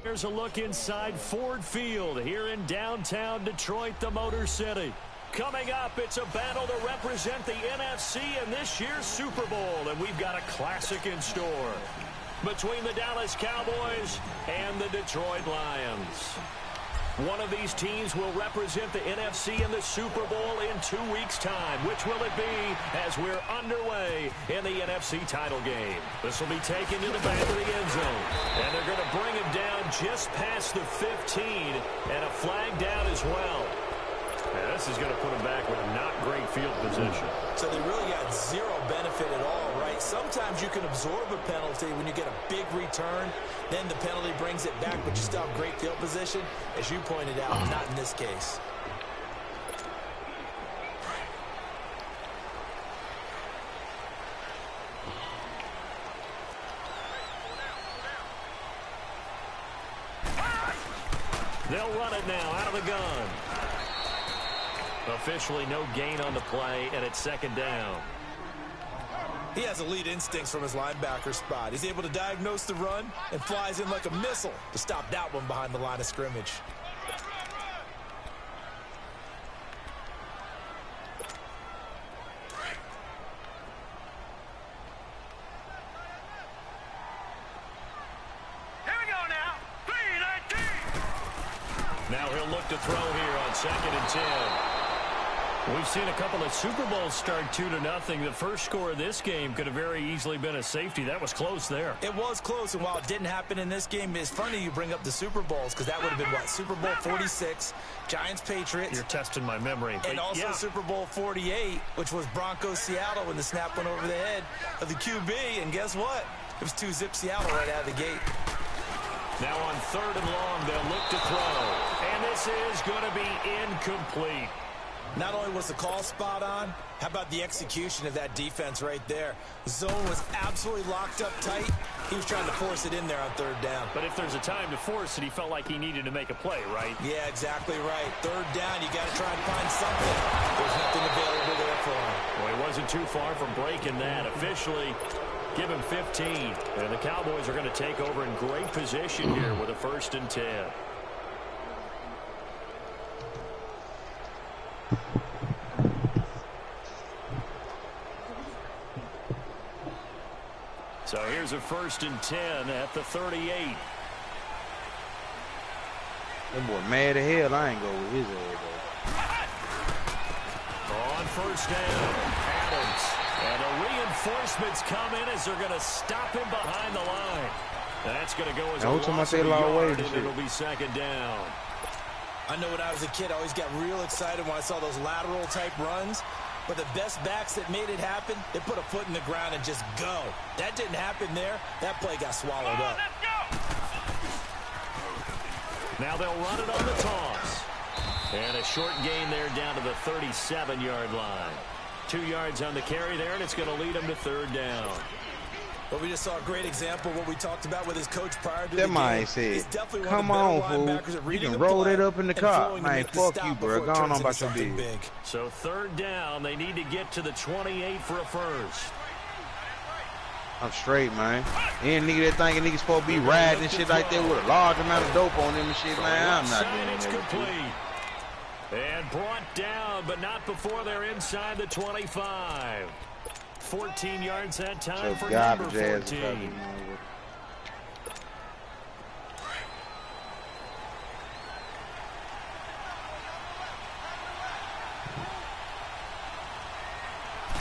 Here's a look inside Ford Field here in downtown Detroit, the Motor City. Coming up, it's a battle to represent the NFC in this year's Super Bowl, and we've got a classic in store between the Dallas Cowboys and the Detroit Lions. One of these teams will represent the NFC in the Super Bowl in 2 weeks' time. Which will it be as we're underway in the NFC title game? This will be taken to the back of the end zone, and they're going to bring him down just past the 15, and a flag down as well. Yeah, this is going to put him back with not great field position. So they really got zero benefit at all, right? Sometimes you can absorb a penalty when you get a big return. Then the penalty brings it back, but you still have great field position. As you pointed out, not in this case. They'll run it now out of the gun. Officially no gain on the play, and it's second down. He has elite instincts from his linebacker spot. He's able to diagnose the run and flies in like a missile to stop that one behind the line of scrimmage. Here we go now. 3-19. Now he'll look to throw here on 2nd and 10. We've seen a couple of Super Bowls start 2-0. The first score of this game could have very easily been a safety. That was close there. It was close, and while it didn't happen in this game, it's funny you bring up the Super Bowls, because that would have been, what, Super Bowl 46, Giants-Patriots. You're testing my memory. And also yeah. Super Bowl 48, which was Broncos-Seattle when the snap went over the head of the QB, and guess what? It was 2-zip Seattle right out of the gate. Now on 3rd and long, they'll look to throw, and this is going to be incomplete. Not only was the call spot on, how about the execution of that defense right there? The zone was absolutely locked up tight. He was trying to force it in there on 3rd down. But if there's a time to force it, he felt like he needed to make a play, right? Yeah, exactly right. 3rd down, you got to try and find something. There's nothing available there for him. Well, he wasn't too far from breaking that. Officially, give him 15. And the Cowboys are going to take over in great position here with a 1st and 10. So here's a 1st and 10 at the 38. That boy mad as hell. I ain't go with his head, though. On 1st down, Adams. And the reinforcements come in as they're going to stop him behind the line. That's going to go as a loss of a yard, and it'll be 2nd down. I know when I was a kid, I always got real excited when I saw those lateral-type runs. But the best backs that made it happen, they put a foot in the ground and just go. That didn't happen there. That play got swallowed up. Now they'll run it on the toss. And a short gain there down to the 37-yard line. 2 yards on the carry there, and it's going to lead them to 3rd down. Well, we just saw a great example of what we talked about with his coach prior to that the man game. said, come on, fool. You can roll it up in the car. Man, fuck you, bro. Go on about your big. So 3rd down, they need to get to the 28 for a 1st. I'm straight, man. Any nigga that thinking niggas supposed to be riding and shit like that with a large amount of dope on them and shit, man, I'm not doing that. Complete. And brought down, but not before they're inside the 25. 14 yards that time for number 14.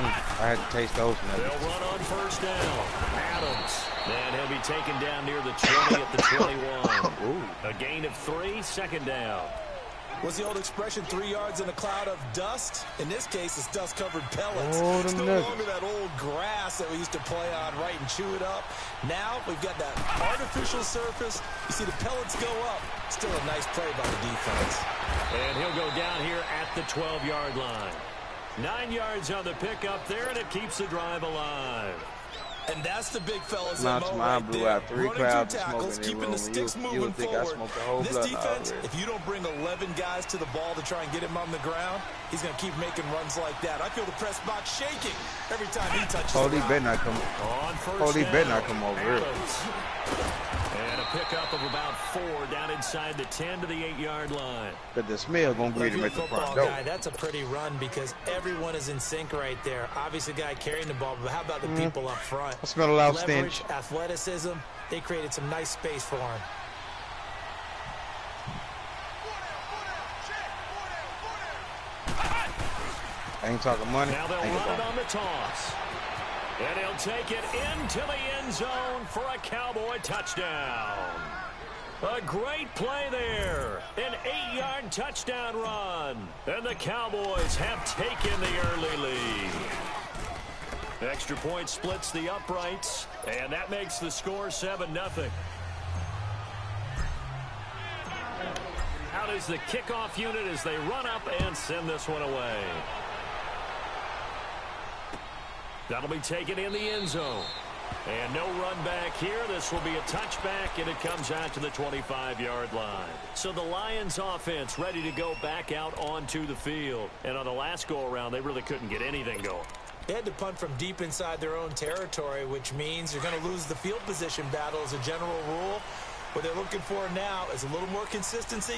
I had to taste those. They'll run on 1st down. Adams. And he'll be taken down near the 20 at the 21. A gain of 3, 2nd down. Was the old expression 3 yards in a cloud of dust? In this case, it's dust-covered pellets. Oh, it's no longer that old grass that we used to play on, right, and chew it up. Now we've got that artificial surface. You see the pellets go up. Still a nice play by the defense. And he'll go down here at the 12-yard line. 9 yards on the pickup there, and it keeps the drive alive. And that's the big fellas MO right blew there. Out 3 Running crowds through tackles, keeping the sticks moving forward. This defense, if you don't bring 11 guys to the ball to try and get him on the ground, he's going to keep making runs like that. I feel the press box shaking every time he touches the ground. Better not come. On 1st Cody better not come over here. And a pickup of about 4 down inside the 10 to the 8-yard line. But the smell gonna greet him at the front door. That's a pretty run because everyone is in sync right there. Obviously, the guy carrying the ball, but how about the people up front? I smell a lot of leverage, stench. athleticism. They created some nice space for him. I ain't talking money. Now they'll run it on the toss. And he'll take it into the end zone for a Cowboy touchdown. A great play there. An 8-yard touchdown run. And the Cowboys have taken the early lead. Extra point splits the uprights. And that makes the score 7-0. Out is the kickoff unit as they run up and send this one away. That'll be taken in the end zone. And no run back here. This will be a touchback, and it comes out to the 25-yard line. So the Lions offense ready to go back out onto the field. And on the last go-around, they really couldn't get anything going. They had to punt from deep inside their own territory, which means you're going to lose the field position battle as a general rule. What they're looking for now is a little more consistency,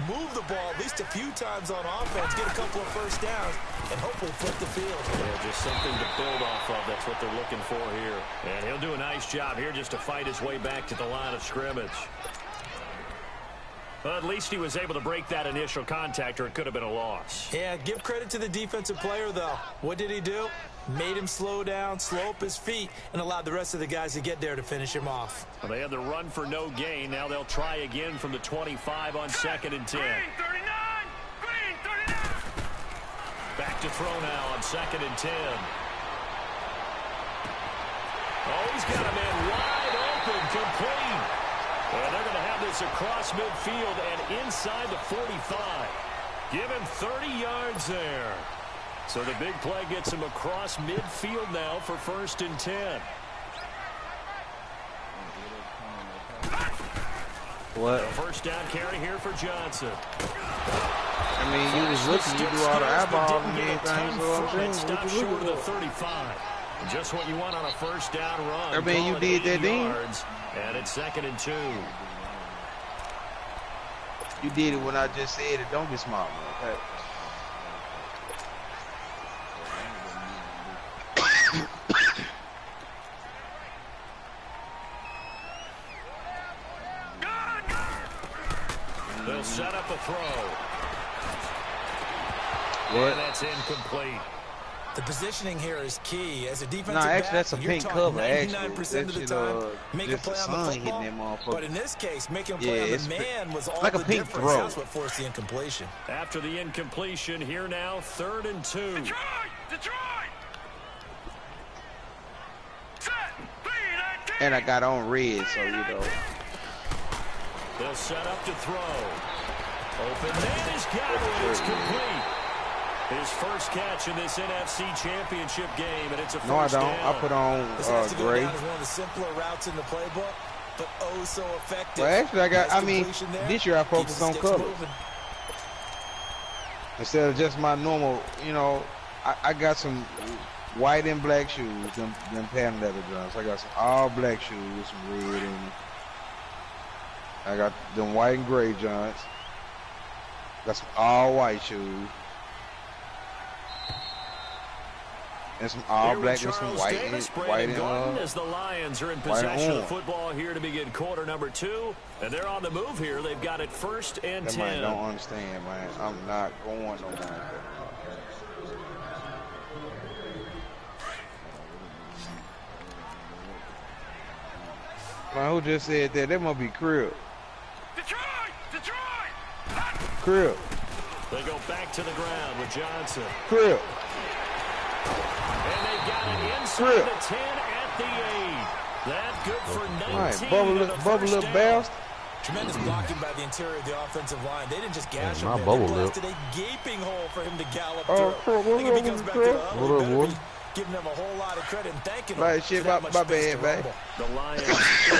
move the ball at least a few times on offense, get a couple of first downs, and hopefully flip the field. Yeah, just something to build off of. That's what they're looking for here. And he'll do a nice job here just to fight his way back to the line of scrimmage. Well, at least he was able to break that initial contact, or it could have been a loss. Yeah, give credit to the defensive player, though. What did he do? Made him slow down, slow up his feet, and allowed the rest of the guys to get there to finish him off. Well, they had the run for no gain. Now they'll try again from the 25 on 2nd and 10. Green 39! Green 39! Back to throw now on 2nd and 10. Oh, he's got a man wide open, complete. And they're going to have this across midfield and inside the 45. Give him 30 yards there. So the big play gets him across midfield now for 1st and 10. What? A first down carry here for Johnson. I mean, you was looking, you do all the eyeballs and everything, so I'm saying, stop what you short of looking the for? 35. Just what you want on a first down run. I mean, you did that thing. And it's 2nd and 2. You did it when I just said it. Don't be smart, man. Okay? They'll set up a throw. What? And that's incomplete. The positioning here is key. As a defensive No, actually, back, that's a you're pink talking cover, 99% actually. of the That time, shit, make a just play the on the sun football. hitting that motherfucker. But in this case, making a play on it's the man was all like a the pink difference. throw. That's what forced the incompletion. After the incompletion, here now, 3rd and 2. Detroit! Detroit! Set! Green 19! And I got on red, so, you know. They'll set up to throw. Open man has got it. It's complete. His first catch in this NFC Championship game, and it's a first No, I don't. down. I put on This has to go gray. down as one of the simpler routes in the playbook, but oh so effective. Well, actually, Nice completion there. this year I Keeps focused the on sticks colors. moving. Instead of just my normal, you know, I got some white and black shoes, them patent leather joints. I got some all black shoes with some red in them. I got them white and gray joints. Got some all white shoes. And some all Here black with and some Charles white Davis, and Brandon Gordon, as the Lions are in possession of the orange. football here to begin quarter number 2. And they're on the move here. They've got it 1st and That 10. man don't understand, man. I'm not going nowhere. Man, who just said that? That must be Crib. Detroit! Detroit! Crib. They go back to the ground with Johnson. Crib. And they've got it inside Crib. the 10 at the 8. That good for 19. All right, and a bubble first little down. bastard. Tremendous blocking by the interior of the offensive line. They didn't just gash him my there. bubble They lip. blasted a gaping hole for him to gallop Oh, through. Crib, I think if he comes back to the What huddle, up, he better boy? be giving them a whole lot of credit and thanking them Right, for shit, that my much space bad, to man. rumble. The Lions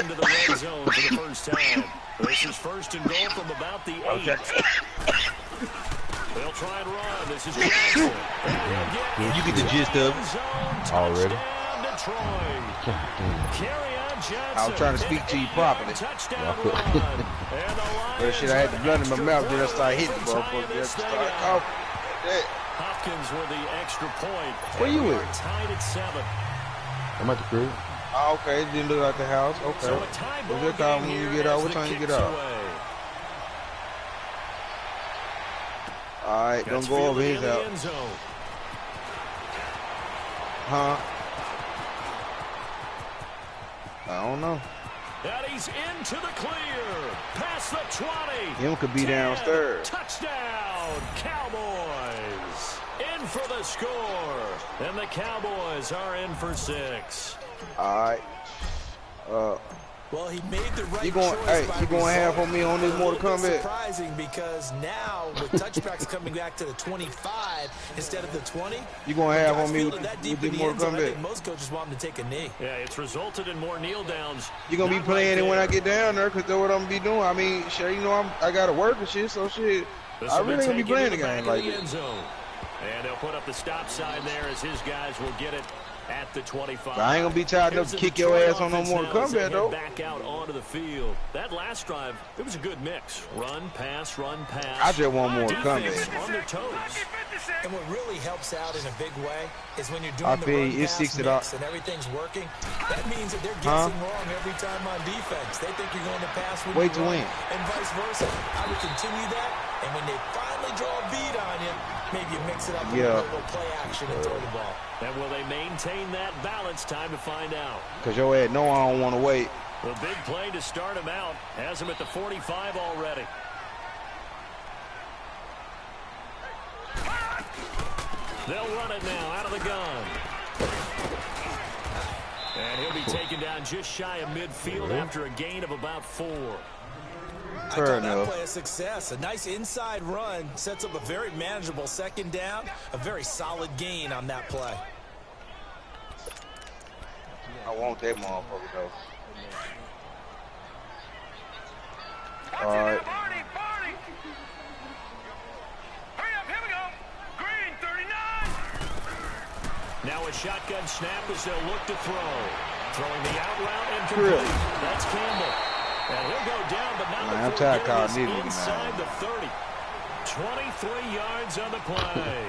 into the red zone for the first time. This is 1st and goal from about the 8. They'll try and run. This is Johnson. You get the gist of it already. Detroit. Carry on I was trying to speak to you properly. Touchdown run. And the Well, Lions shit, I had the blood in my mouth. Then I started hitting the tying motherfucker. this Just thing started up. coughing. Yeah. Hopkins with the extra point. Where you And we at? are tied at 7. I'm at the crib. Oh, okay, it didn't look like the house. Okay. So a tie What's ball your call game when you here get out? as What the time you kick's get out? away. All right, That's don't go over fielded his in the house. end zone. Huh? I don't know. And he's into the clear. Past the 20. Him could be 10. downstairs. Touchdown, Cowboys. In for the score. And the Cowboys are in for 6. All right. Well, he made the right You going? choice. Hey, by you going half result, on me on this but a Mortal little bit Kombat? Surprising because now with touchbacks coming back to the 25 instead of the 20. You going half guys on me fielded with that deep this in the Mortal end zone, I think Kombat? most coaches want him to take a knee. Yeah, it's resulted in more kneel downs. You gonna be Not playing right it when I there. get down there? Cause that's what I'm gonna be doing. I mean, sure, you know I gotta work and shit. So shit, This I will really ain't gonna be taken playing to the game back like of the this. end zone. And they'll put up the stop sign there as his guys will get it at the 25. But I ain't gonna be tired enough Here's to the kick your Detroit ass on no offense Mortal now as they Kombat head though. back out onto the field. That last drive, it was a good mix. Run, pass, run, pass. I just want Mortal Defense Kombat. on their toes. And what really helps out in a big way is when you're I doing the feel run you. It's pass 60 mix and everything's working. That means that they're Huh? guessing wrong every time on defense. They think you're going to pass when Wait you to run, win. and vice versa. I would continue that, and when they finally draw a beat on you, maybe you mix it up with a little play action and throw the ball. And will they maintain that balance? Time to find out. Cause your ass know I don't want to wait. The big play to start him out has him at the 45 already. They'll run it now out of the gun. And he'll be taken down just shy of midfield after a gain of about 4. I Fair call that enough. play a success. A nice inside run sets up a very manageable second down, a very solid gain on that play. I want that motherfucker though. All right. Barney, Barney. Hurry up, here we go. Green, 39. Now a shotgun snap as they'll look to throw. Throwing the out route and Really? complete. That's Campbell. And he'll go down, but not Man, I'm before tired of getting calling this these niggas, inside man. the 30. 23 yards on the play.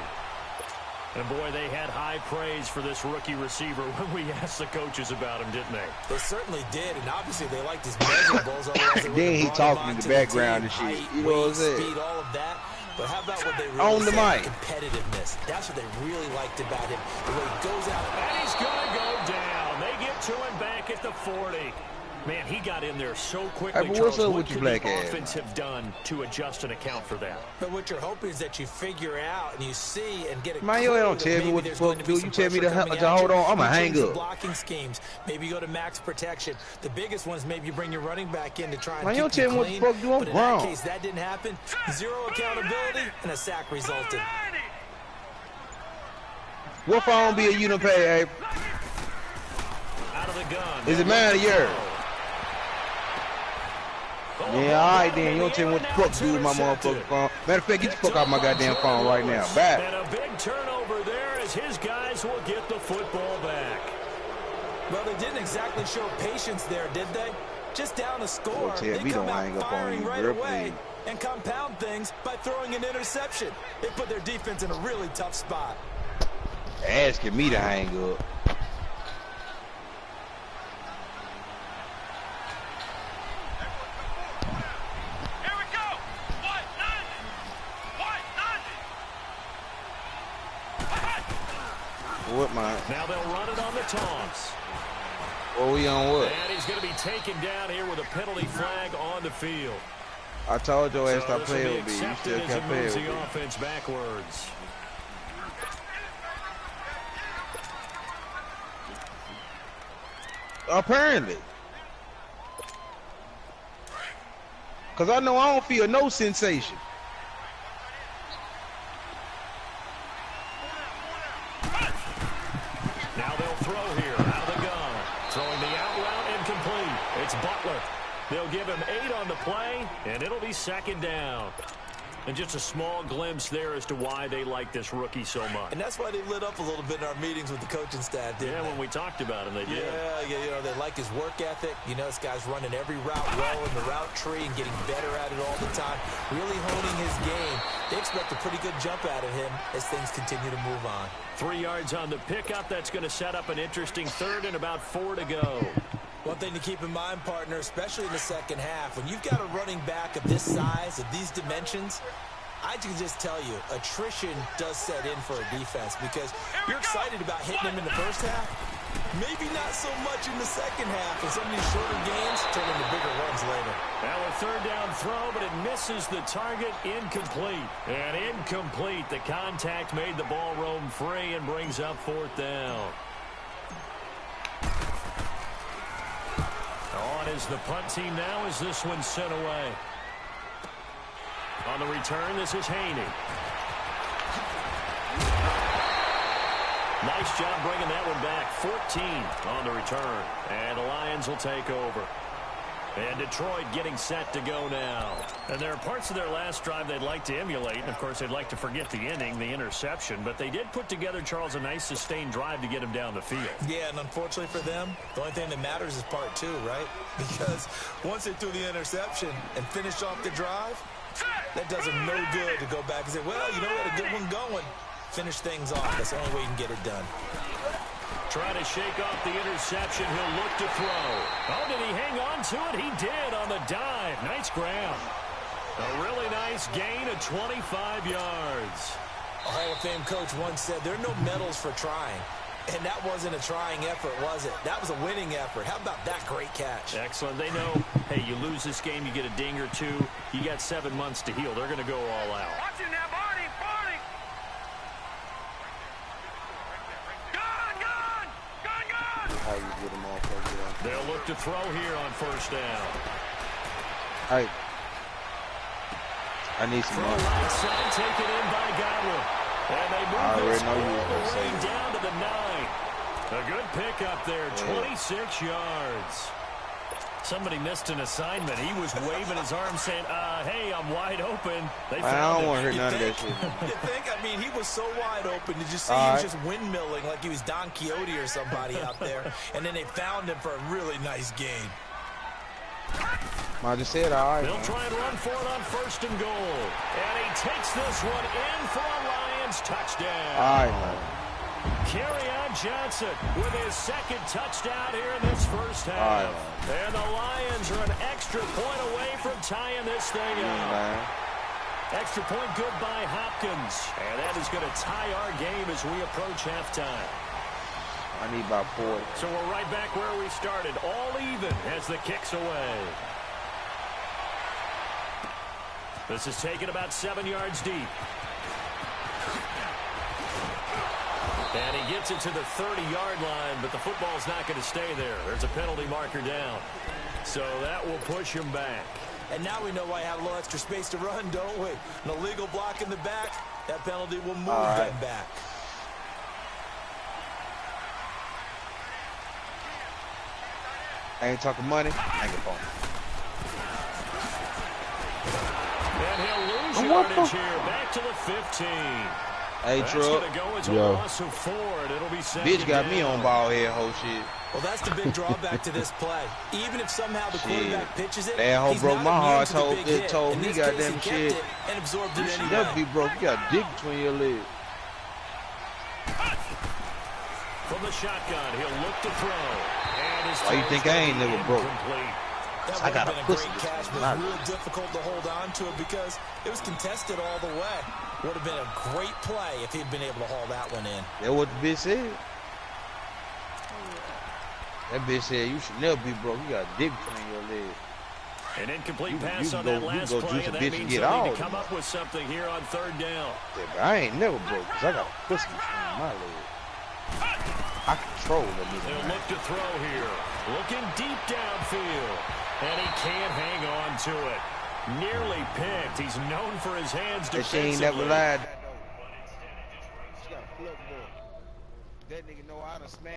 And boy, they had high praise for this rookie receiver when we asked the coaches about him, didn't they? They certainly did, and obviously they liked his measurables. Otherwise they Then he wouldn't have brought talking him in the onto background team. and shit. Height, You know what I'm weight, saying? speed, all of that. But how about what they really On the said? mic. Competitiveness. That's what they really liked about him. The way he goes out. And he's going to go down. They get to him back at the 40. Man, he got in there so quickly, Hey, but what's Charles. up What with you could black the ass? offense have done to adjust and account for that? But what you're hoping is that you figure out and you see and get it. Man, you clear don't that tell me maybe what the there's fuck going to be do. some You tell me pressure to coming hold at you. on. I'ma You hang change the up. blocking schemes. Maybe you go to max protection. The biggest one is maybe you bring your running back in to try and Man, you keep don't tell me what the clean. fuck to do. I'm But in that grown. case, that didn't happen. Zero accountability and a sack resulted. What phone be a Unipay, Abe? Out of the gun. Is it mine or yours? Yeah, all right then. You don't tell me what the fuck to do with my motherfucking phone. Matter of fact, get the fuck out my goddamn phone right now. Bye. And a big turnover there as his guys will get the football back. Well, they didn't exactly show patience there, did they? Just down a score, tell they me come don't out hang up on firing you, right girl, away please. and compound things by throwing an interception. They put their defense in a really tough spot. Asking me to hang up. Here we go. What? Nothing. What? Nothing. What, man? Now they'll run it on the toss. What we on what? And he's going to be taken down here with a penalty flag on the field. I told your ass So stop this will playing be with me. You accepted still as can't it play moves with me. the offense backwards. Apparently. Because I know I don't feel no sensation. Now they'll throw here out of the gun. Throwing the out route incomplete. It's Butler. They'll give him 8 on the play, and it'll be second down. And just a small glimpse there as to why they like this rookie so much. And that's why they lit up a little bit in our meetings with the coaching staff, didn't they? When we talked about him, they did. Yeah, you know, they like his work ethic. You know, this guy's running every route well in the route tree and getting better at it all the time, really honing his game. They expect a pretty good jump out of him as things continue to move on. 3 yards on the pickup. That's going to set up an interesting third and about 4 to go. One thing to keep in mind, partner, especially in the second half, when you've got a running back of this size, of these dimensions, I can just tell you, attrition does set in for a defense because you're excited about hitting him in the first half. Maybe not so much in the second half, and some of these shorter gains turn into bigger runs later. Now a third down throw, but it misses the target. Incomplete. And incomplete. The contact made the ball roam free and brings up 4th down. On is the punt team now as this one's sent away. On the return, this is Haney. Nice job bringing that one back. 14 on the return. And the Lions will take over. And Detroit getting set to go now. And there are parts of their last drive they'd like to emulate. And, of course, they'd like to forget the ending, the interception. But they did put together, Charles, a nice sustained drive to get him down the field. Yeah, and unfortunately for them, the only thing that matters is part 2, right? Because once they threw the interception and finished off the drive, that does them no good to go back and say, well, you know, we had a good one going. Finish things off. That's the only way you can get it done. Trying to shake off the interception. He'll look to throw. Oh, did he hang on to it? He did on the dive. Nice grab. A really nice gain of 25 yards. A Hall of Fame coach once said there are no medals for trying. And that wasn't a trying effort, was it? That was a winning effort. How about that great catch? Excellent. They know, hey, you lose this game, you get a ding or two. You got 7 months to heal. They're going to go all out. Watch it now, Barney! Barney! How you get them off over there? They'll look to throw here on 1st down. Hey, I need some money. Right side, taken in by Godwin. And they move this all the way down to the 9. A good pickup there, 26 yards. Somebody missed an assignment. He was waving his arm saying, hey, I'm wide open. They found I don't want to hear none of that shit. You think? I mean, he was so wide open. Did you see he was just windmilling like he was Don Quixote or somebody out there? And then they found him for a really nice gain. I just said, all right. They'll try and run for it on 1st and goal. And he takes this one in for a Lions touchdown. All right, man. Kerryon Johnson with his 2nd touchdown here in this first half. Right, and the Lions are an extra point away from tying this thing up. Extra point good by Hopkins. And that is going to tie our game as we approach halftime. I need about 40. So we're right back where we started. All even as the kick's away. This is taken about 7 yards deep. And he gets it to the 30-yard line, but the football's not going to stay there. There's a penalty marker down. So that will push him back. And now we know why I have a little extra space to run, don't we? An illegal block in the back, that penalty will move them back. I ain't talking money. I ain't gonna And he'll lose yardage here. Back to the 15. Hey, Truck. Yo. Bitch got me on ball head, whole shit. Well, that's the big drawback to this play. Even if somehow the quarterback pitches it, that hoe broke my heart. Told me goddamn shit. And absorbed it you should anyway. never be broke. You got a dick between your legs. From the shotgun, he'll look to throw. And his why you think I ain't never broke? That I got a pussy. Great catch, but it was real difficult to hold on to it because it was contested all the way. Would have been a great play if he'd been able to haul that one in. That's what the bitch said. That bitch said you should never be broke. You got a dick between your legs. An incomplete pass on that last play, and that means they need to come up with something here on 3rd down. Yeah, but I ain't never broke because I got a pussy between my legs. I control the nigga. They'll look to throw here. Looking deep downfield. And he can't hang on to it. Nearly picked. He's known for his hands defensively. She ain't never lied. She got a flip board. That nigga know how to smash.